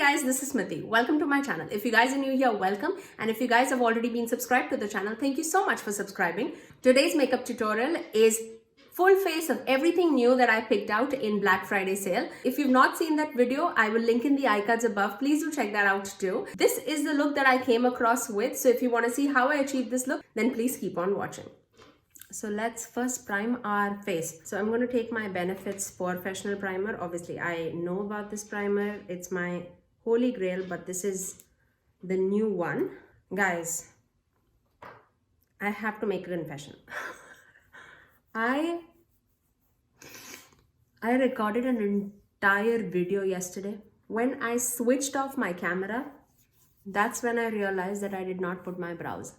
guys, this is Smithy. Welcome to my channel. If you guys are new here, welcome. And if you guys have already been subscribed to the channel, thank you so much for subscribing. Today's makeup tutorial is full face of everything new that I picked out in Black Friday sale. If you've not seen that video, I will link in the iCards above. Please do check that out too. This is the look that I came across with. So if you want to see how I achieved this look, then please keep on watching. So let's first prime our face. So I'm going to take my Benefits Professional Primer. Obviously, I know about this primer. It's my holy grail, but this is the new one. Guys, I have to make a confession. I recorded an entire video yesterday. When I switched off my camera, that's when I realized that I did not put my brows.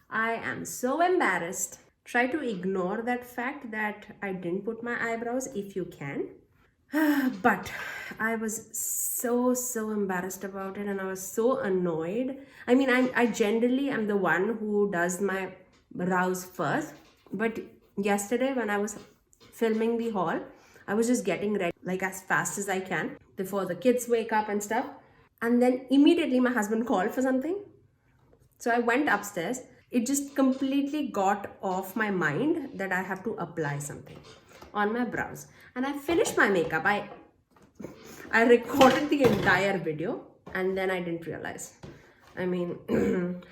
I am so embarrassed. Try to ignore that fact that I didn't put my eyebrows if you can. But I was so embarrassed about it and I was so annoyed. I mean, I generally am the one who does my brows first. But yesterday when I was filming the haul, I was just getting ready like as fast as I can before the kids wake up and stuff. And then immediately my husband called for something. So I went upstairs. It just completely got off my mind that I have to apply something on my brows. And I finished my makeup. I recorded the entire video and then I didn't realize. I mean,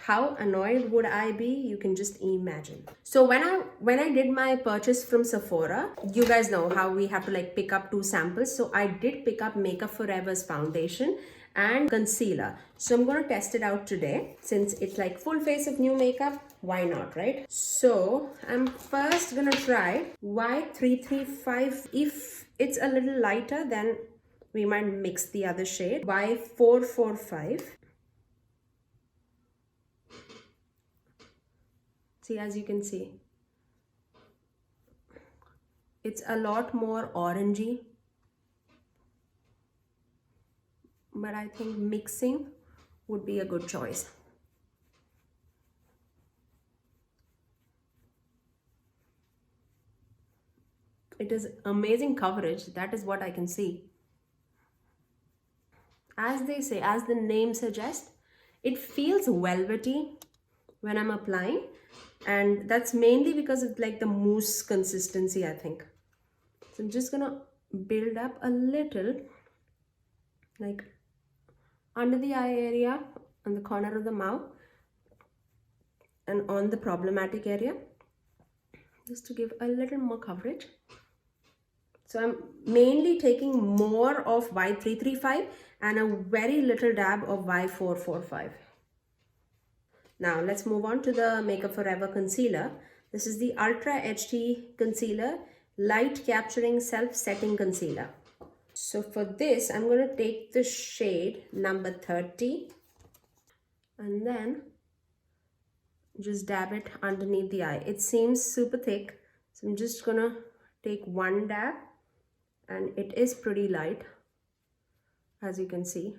how annoyed would I be? You can just imagine. So when I did my purchase from Sephora, you guys know how we have to like pick up 2 samples. So I did pick up Makeup Forever's foundation and concealer. So I'm going to test it out today since it's like full face of new makeup. Why not, right? So I'm first going to try Y335. If it's a little lighter, then we might mix the other shade. Y445. See, as you can see, it's a lot more orangey. But I think mixing would be a good choice. It is amazing coverage. That is what I can see. As they say, as the name suggests, it feels velvety when I'm applying. And that's mainly because of like the mousse consistency, I think. So I'm just gonna build up a little, like under the eye area, on the corner of the mouth, and on the problematic area, just to give a little more coverage. So I'm mainly taking more of Y335 and a very little dab of Y445. Now let's move on to the Makeup Forever concealer. This is the Ultra HD Concealer, Light Capturing Self-Setting Concealer. So for this, I'm going to take the shade number 30 and then just dab it underneath the eye. It seems super thick, so I'm just going to take one dab and it is pretty light, as you can see.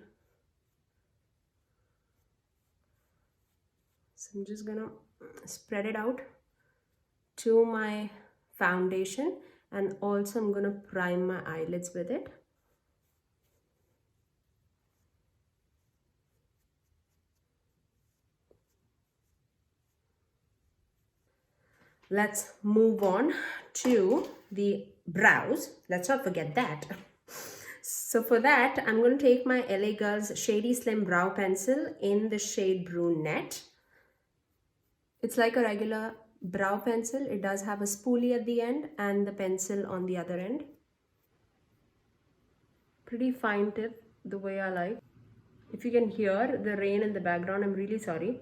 So I'm just going to spread it out to my foundation and also I'm going to prime my eyelids with it. Let's move on to the brows. Let's not forget that. So for that, I'm going to take my LA Girls Shady Slim Brow Pencil in the shade Brunette. It's like a regular brow pencil. It does have a spoolie at the end and the pencil on the other end. Pretty fine tip, the way I like. If you can hear the rain in the background, I'm really sorry.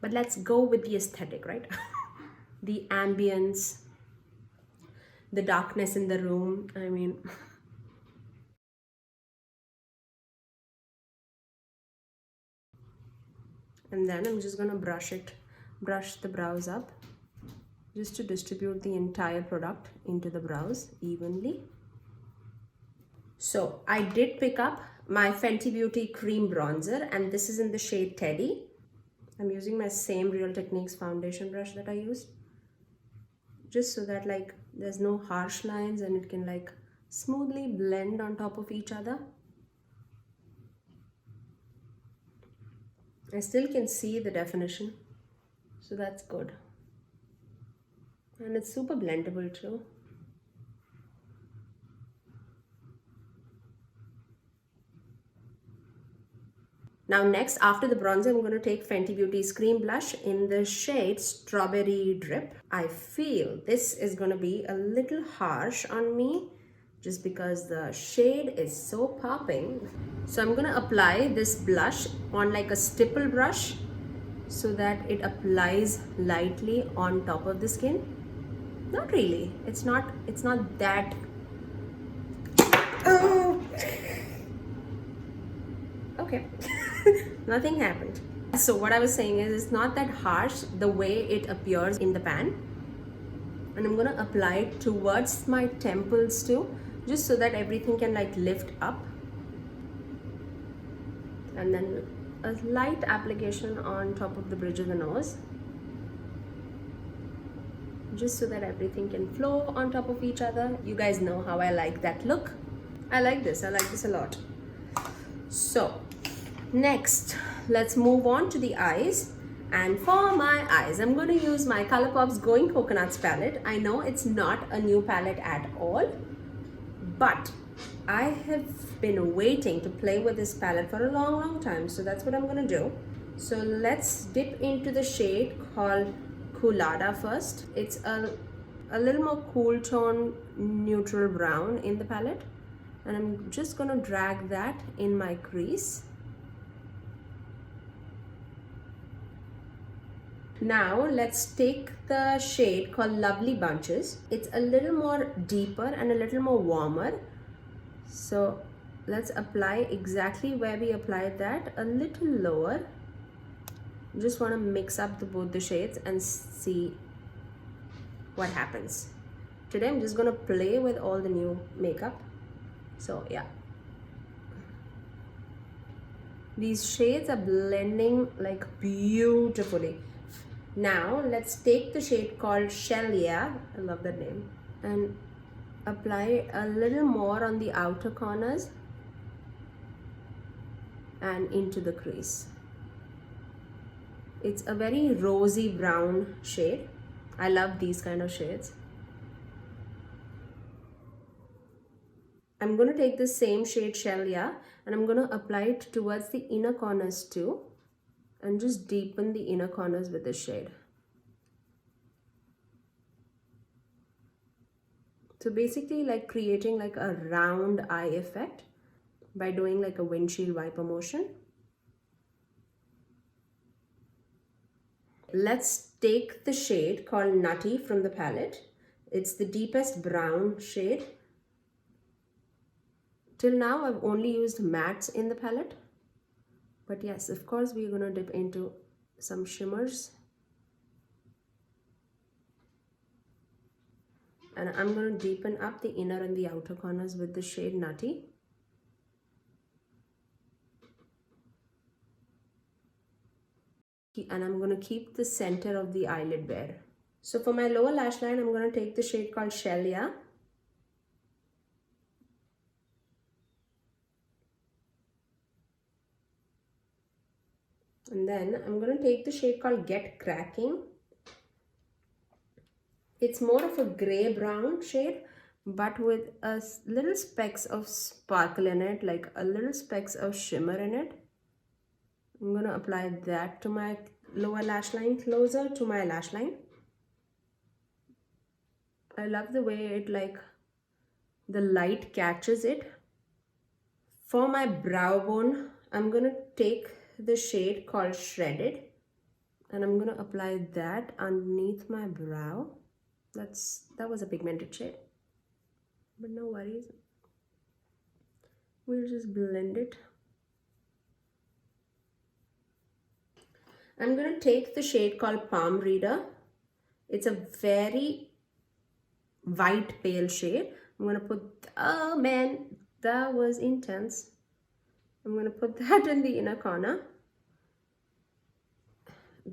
But let's go with the aesthetic, right? The ambience, the darkness in the room. I mean, and then I'm just gonna brush the brows up just to distribute the entire product into the brows evenly. So I did pick up my Fenty Beauty Cream Bronzer and this is in the shade Teddy. I'm using my same Real Techniques foundation brush that I used, just so that like there's no harsh lines and it can like smoothly blend on top of each other. I still can see the definition, so that's good. And it's super blendable too. Now next, after the bronzer, I'm going to take Fenty Beauty's cream blush in the shade Strawberry Drip. I feel this is going to be a little harsh on me just because the shade is so popping. So I'm going to apply this blush on like a stipple brush so that it applies lightly on top of the skin. Not really. It's not that. Oh. Okay. Nothing happened. So what I was saying is it's not that harsh the way it appears in the pan. And I'm gonna apply it towards my temples too, just so that everything can like lift up. And then a light application on top of the bridge of the nose, just so that everything can flow on top of each other. You guys know how I like that look. I like this a lot. So next, let's move on to the eyes. And for my eyes, I'm going to use my ColourPop's Going Coconuts palette. I know it's not a new palette at all, but I have been waiting to play with this palette for a long time. So that's what I'm going to do. So let's dip into the shade called Coolada first. It's a little more cool tone neutral brown in the palette. And I'm just going to drag that in my crease. Now let's take the shade called Lovely Bunches. It's a little more deeper and a little more warmer. So let's apply exactly where we applied that, a little lower. Just want to mix up both the shades and see what happens. Today I'm just going to play with all the new makeup. So yeah, these shades are blending like beautifully. Now let's take the shade called Shelia, I love that name, and apply a little more on the outer corners and into the crease. It's a very rosy brown shade. I love these kind of shades. I'm going to take the same shade Shelia and I'm going to apply it towards the inner corners too, and just deepen the inner corners with this shade. So basically like creating like a round eye effect by doing like a windshield wiper motion. Let's take the shade called Nutty from the palette. It's the deepest brown shade. Till now I've only used mattes in the palette. But yes, of course, we're going to dip into some shimmers. And I'm going to deepen up the inner and the outer corners with the shade Nutty. And I'm going to keep the center of the eyelid bare. So for my lower lash line, I'm going to take the shade called Shelia. And then I'm going to take the shade called Get Cracking. It's more of a gray brown shade, but with a little specks of sparkle in it, like a little specks of shimmer in it. I'm going to apply that to my lower lash line, closer to my lash line. I love the way it like the light catches it. For my brow bone, I'm going to take the shade called Shredded and I'm going to apply that underneath my brow. That was a pigmented shade, but no worries. We'll just blend it. I'm going to take the shade called Palm Reader. It's a very white pale shade. I'm going to put, oh man, that was intense. I'm going to put that in the inner corner.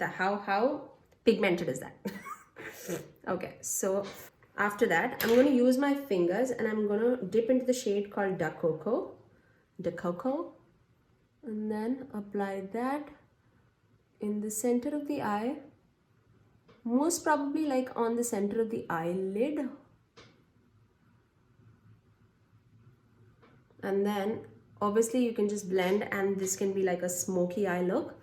How pigmented is that? Okay, so after that, I'm going to use my fingers and I'm going to dip into the shade called Da Coco, and then apply that in the center of the eye, most probably like on the center of the eyelid. And then obviously you can just blend and this can be like a smoky eye look.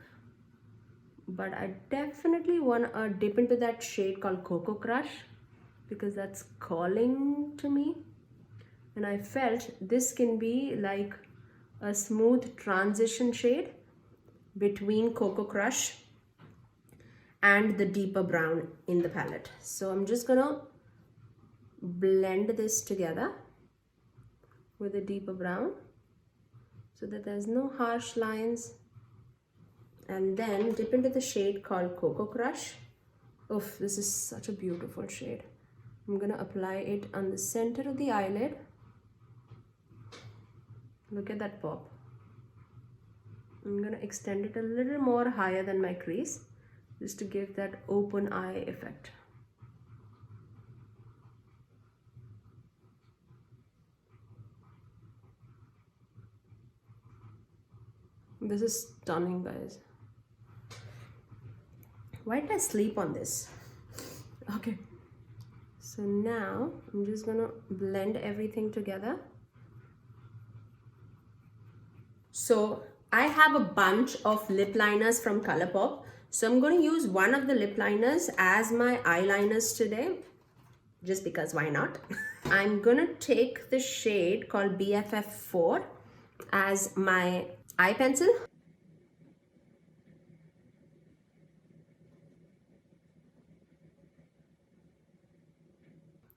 But I definitely want to dip into that shade called Cocoa Crush because that's calling to me. And I felt this can be like a smooth transition shade between Cocoa Crush and the deeper brown in the palette. So I'm just gonna blend this together with a deeper brown so that there's no harsh lines. And then dip into the shade called Cocoa Crush. Oof, this is such a beautiful shade. I'm gonna apply it on the center of the eyelid. Look at that pop. I'm gonna extend it a little more higher than my crease just to give that open eye effect. This is stunning, guys. Why did I sleep on this? Okay, so now I'm just gonna blend everything together. So I have a bunch of lip liners from ColourPop. So I'm going to use one of the lip liners as my eyeliners today, just because why not? I'm going to take the shade called BFF4 as my eye pencil.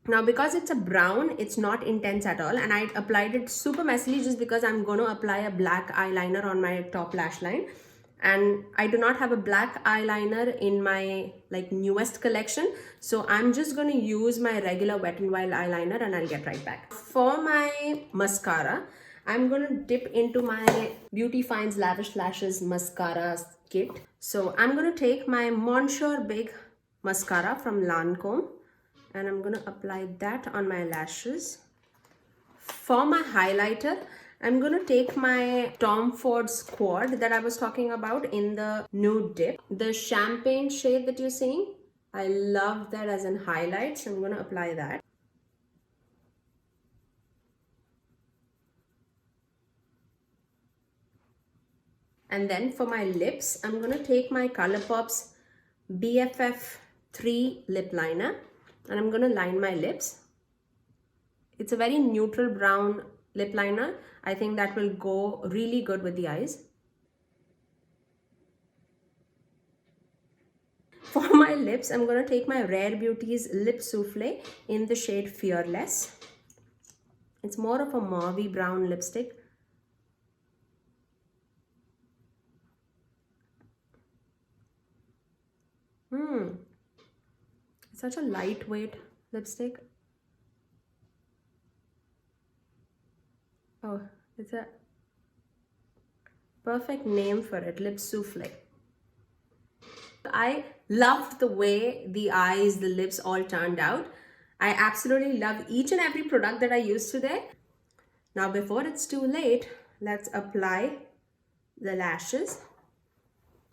Now because it's a brown, it's not intense at all, and I applied it super messily just because I'm going to apply a black eyeliner on my top lash line, and I do not have a black eyeliner in my like newest collection, so I'm just going to use my regular Wet n Wild eyeliner and I'll get right back. For my mascara, I'm going to dip into my Beauty Finds Lavish Lashes mascara kit. So I'm going to take my Monsieur Big mascara from Lancome and I'm going to apply that on my lashes. For my highlighter, I'm going to take my Tom Ford's Quad that I was talking about in the nude dip. The champagne shade that you're seeing, I love that as an highlight, so I'm going to apply that. And then for my lips, I'm going to take my ColourPop's BFF3 lip liner and I'm going to line my lips. It's a very neutral brown lip liner. I think that will go really good with the eyes. For my lips, I'm going to take my Rare Beauty's Lip Souffle in the shade Fearless. It's more of a mauvey brown lipstick. It's such a lightweight lipstick. Oh, it's a perfect name for it, Lip Souffle. I loved the way the eyes, the lips all turned out. I absolutely love each and every product that I used today. Now before it's too late, let's apply the lashes.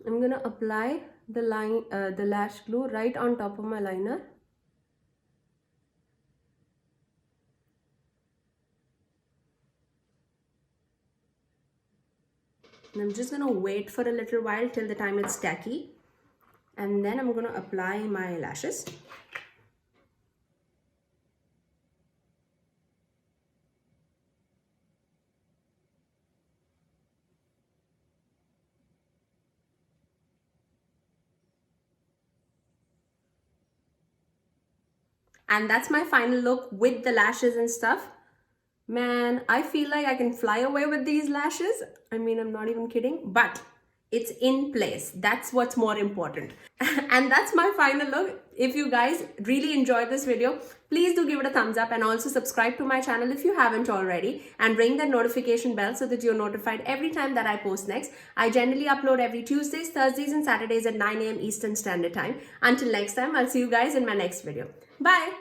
I'm going to apply the lash glue right on top of my liner. And I'm just going to wait for a little while till the time it's tacky. And then I'm going to apply my lashes. And that's my final look with the lashes and stuff. Man, I feel like I can fly away with these lashes. I mean, I'm not even kidding, but it's in place. That's what's more important. And that's my final look. If you guys really enjoyed this video, please do give it a thumbs up and also subscribe to my channel if you haven't already, and ring that notification bell so that you're notified every time that I post next. I generally upload every Tuesdays, Thursdays and Saturdays at 9 AM Eastern Standard Time. Until next time, I'll see you guys in my next video. Bye.